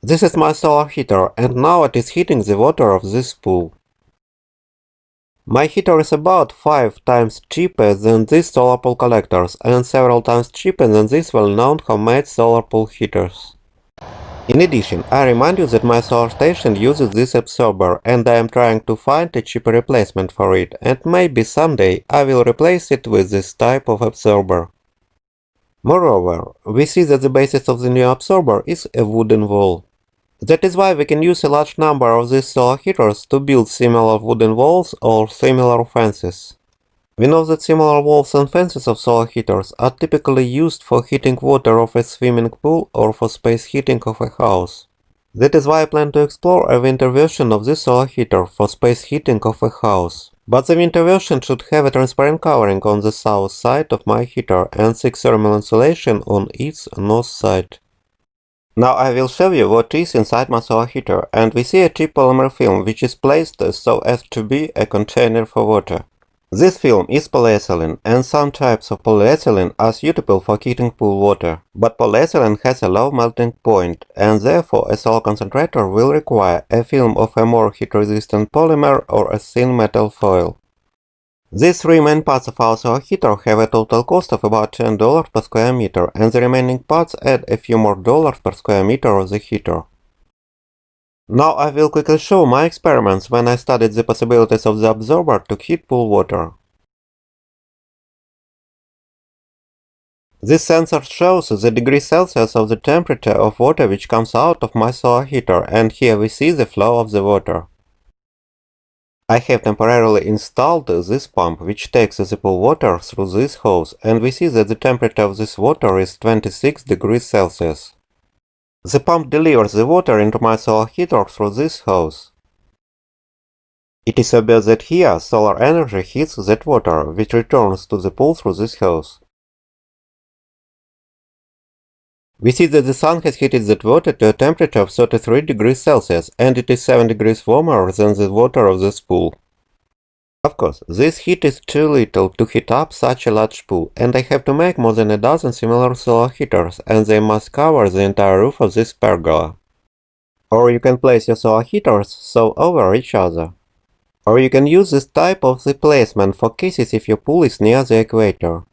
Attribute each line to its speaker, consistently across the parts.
Speaker 1: This is my solar heater, and now it is heating the water of this pool. My heater is about 5 times cheaper than these solar pool collectors and several times cheaper than these well-known homemade solar pool heaters. In addition, I remind you that my solar station uses this absorber, and I am trying to find a cheaper replacement for it, and maybe someday I will replace it with this type of absorber. Moreover, we see that the basis of the new absorber is a wooden wall. That is why we can use a large number of these solar heaters to build similar wooden walls or similar fences. We know that similar walls and fences of solar heaters are typically used for heating water of a swimming pool or for space heating of a house. That is why I plan to explore a winter version of this solar heater for space heating of a house. But the winter version should have a transparent covering on the south side of my heater and thick thermal insulation on its north side. Now I will show you what is inside my solar heater, and we see a cheap polymer film which is placed so as to be a container for water. This film is polyethylene, and some types of polyethylene are suitable for heating pool water, but polyethylene has a low melting point, and therefore a solar concentrator will require a film of a more heat-resistant polymer or a thin metal foil. These three main parts of our solar heater have a total cost of about $10 per square meter, and the remaining parts add a few more dollars per square meter of the heater. Now I will quickly show my experiments when I studied the possibilities of the absorber to heat pool water. This sensor shows the degrees Celsius of the temperature of water which comes out of my solar heater, and here we see the flow of the water. I have temporarily installed this pump which takes the pool water through this hose, and we see that the temperature of this water is 26 degrees Celsius. The pump delivers the water into my solar heater through this hose. It is obvious that here solar energy heats that water, which returns to the pool through this hose. We see that the sun has heated that water to a temperature of 33 degrees Celsius, and it is 7 degrees warmer than the water of this pool. Of course, this heat is too little to heat up such a large pool, and I have to make more than a dozen similar solar heaters, and they must cover the entire roof of this pergola. Or you can place your solar heaters so over each other. Or you can use this type of placement for cases if your pool is near the equator.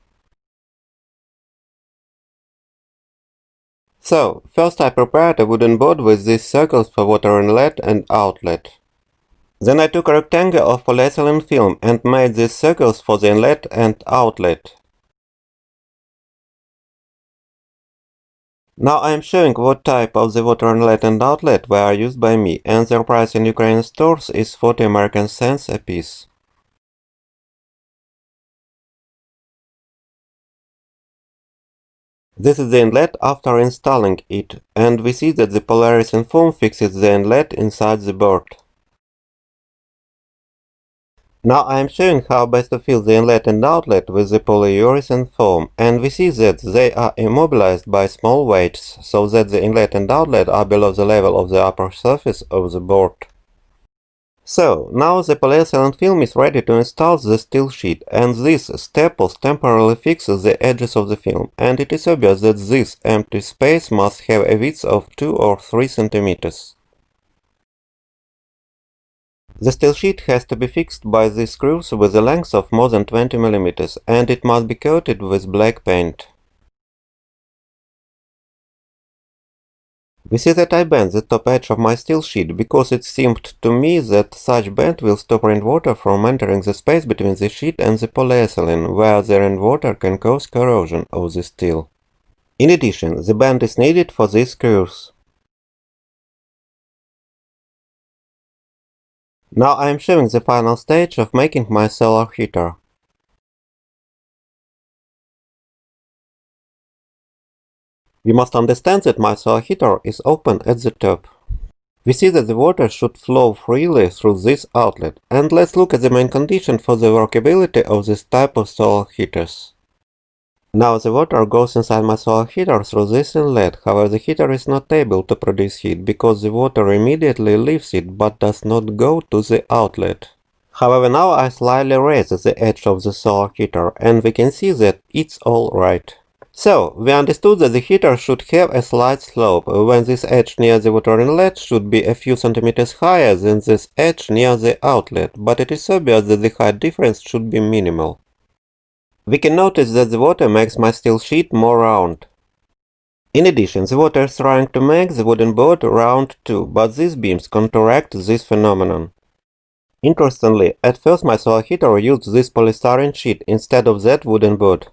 Speaker 1: So, first I prepared a wooden board with these circles for water inlet and outlet. Then I took a rectangle of polyethylene film and made these circles for the inlet and outlet. Now I am showing what type of the water inlet and outlet were used by me, and their price in Ukrainian stores is 40 American cents a piece. This is the inlet after installing it, and we see that the polyurethane foam fixes the inlet inside the board. Now I am showing how best to fill the inlet and outlet with the polyurethane foam, and we see that they are immobilized by small weights, so that the inlet and outlet are below the level of the upper surface of the board. So, now the polyethylene film is ready to install the steel sheet, and these staples temporarily fix the edges of the film, and it is obvious that this empty space must have a width of 2 or 3 centimeters. The steel sheet has to be fixed by these screws with a length of more than 20 mm, and it must be coated with black paint. We see that I bent the top edge of my steel sheet because it seemed to me that such bend will stop rainwater from entering the space between the sheet and the polyethylene, where the rainwater can cause corrosion of the steel. In addition, the bend is needed for these screws. Now I am showing the final stage of making my solar heater. We must understand that my solar heater is open at the top. We see that the water should flow freely through this outlet, and let's look at the main condition for the workability of this type of solar heaters. Now the water goes inside my solar heater through this inlet, however the heater is not able to produce heat because the water immediately leaves it but does not go to the outlet. However, now I slightly raise the edge of the solar heater, and we can see that it's all right. So, we understood that the heater should have a slight slope, when this edge near the water inlet should be a few centimeters higher than this edge near the outlet, but it is obvious that the height difference should be minimal. We can notice that the water makes my steel sheet more round. In addition, the water is trying to make the wooden board round too, but these beams counteract this phenomenon. Interestingly, at first my solar heater used this polystyrene sheet instead of that wooden board.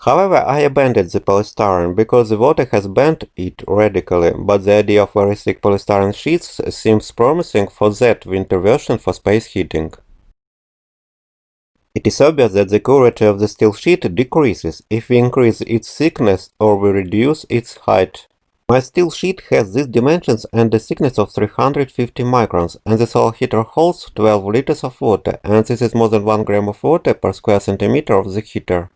Speaker 1: However, I abandoned the polystyrene because the water has bent it radically, but the idea of very thick polystyrene sheets seems promising for that winter version for space heating. It is obvious that the curvature of the steel sheet decreases if we increase its thickness or we reduce its height. My steel sheet has these dimensions and a thickness of 350 microns, and the solar heater holds 12 liters of water, and this is more than 1 gram of water per square centimeter of the heater.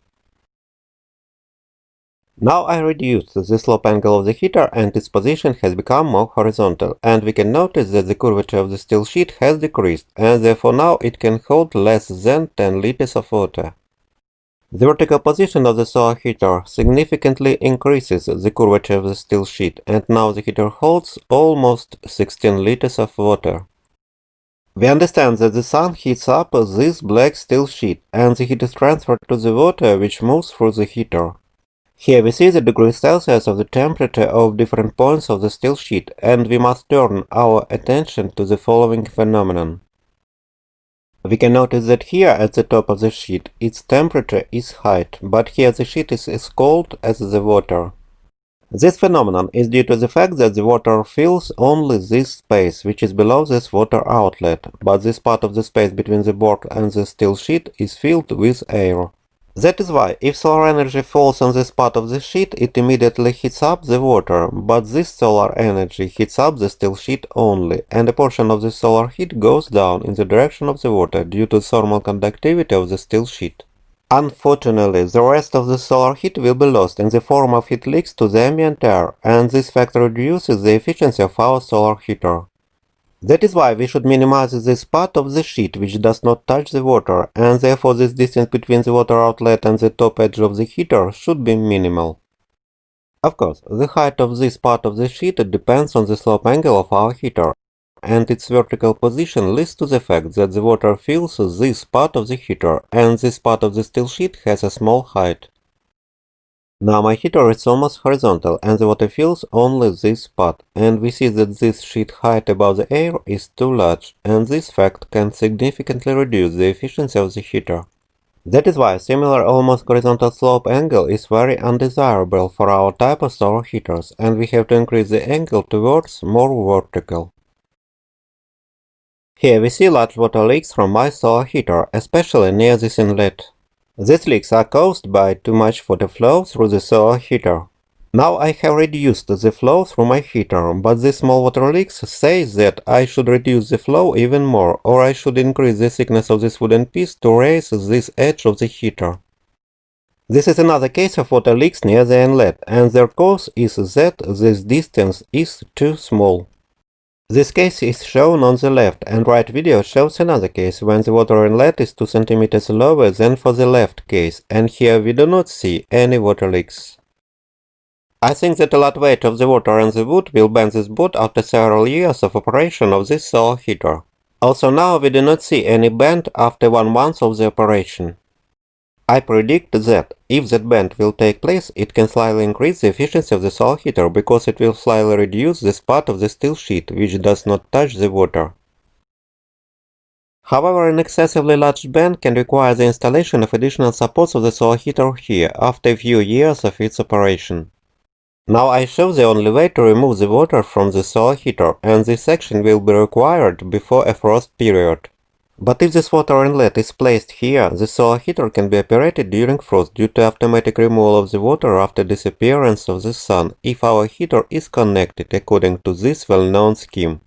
Speaker 1: Now I reduced the slope angle of the heater and its position has become more horizontal, and we can notice that the curvature of the steel sheet has decreased, and therefore now it can hold less than 10 liters of water. The vertical position of the solar heater significantly increases the curvature of the steel sheet, and now the heater holds almost 16 liters of water. We understand that the sun heats up this black steel sheet, and the heat is transferred to the water which moves through the heater. Here we see the degrees Celsius of the temperature of different points of the steel sheet, and we must turn our attention to the following phenomenon. We can notice that here at the top of the sheet its temperature is high, but here the sheet is as cold as the water. This phenomenon is due to the fact that the water fills only this space, which is below this water outlet, but this part of the space between the board and the steel sheet is filled with air. That is why, if solar energy falls on this part of the sheet, it immediately heats up the water, but this solar energy heats up the steel sheet only, and a portion of the solar heat goes down in the direction of the water due to thermal conductivity of the steel sheet. Unfortunately, the rest of the solar heat will be lost in the form of heat leaks to the ambient air, and this fact reduces the efficiency of our solar heater. That is why we should minimize this part of the sheet which does not touch the water, and therefore this distance between the water outlet and the top edge of the heater should be minimal. Of course, the height of this part of the sheet depends on the slope angle of our heater, and its vertical position leads to the fact that the water fills this part of the heater, and this part of the steel sheet has a small height. Now my heater is almost horizontal, and the water fills only this part, and we see that this sheet height above the air is too large, and this fact can significantly reduce the efficiency of the heater. That is why a similar almost horizontal slope angle is very undesirable for our type of solar heaters, and we have to increase the angle towards more vertical. Here we see large water leaks from my solar heater, especially near this inlet. These leaks are caused by too much water flow through the solar heater. Now I have reduced the flow through my heater, but these small water leaks say that I should reduce the flow even more, or I should increase the thickness of this wooden piece to raise this edge of the heater. This is another case of water leaks near the inlet, and their cause is that this distance is too small. This case is shown on the left, and right video shows another case when the water inlet is 2 cm lower than for the left case, and here we do not see any water leaks. I think that a lot weight of the water and the wood will bend this board after several years of operation of this solar heater. Also now we do not see any bend after 1 month of the operation. I predict that, if that bend will take place, it can slightly increase the efficiency of the solar heater, because it will slightly reduce this part of the steel sheet, which does not touch the water. However, an excessively large bend can require the installation of additional supports of the solar heater here, after a few years of its operation. Now I show the only way to remove the water from the solar heater, and this action will be required before a frost period. But if this water inlet is placed here, the solar heater can be operated during frost due to automatic removal of the water after disappearance of the sun, if our heater is connected according to this well-known scheme.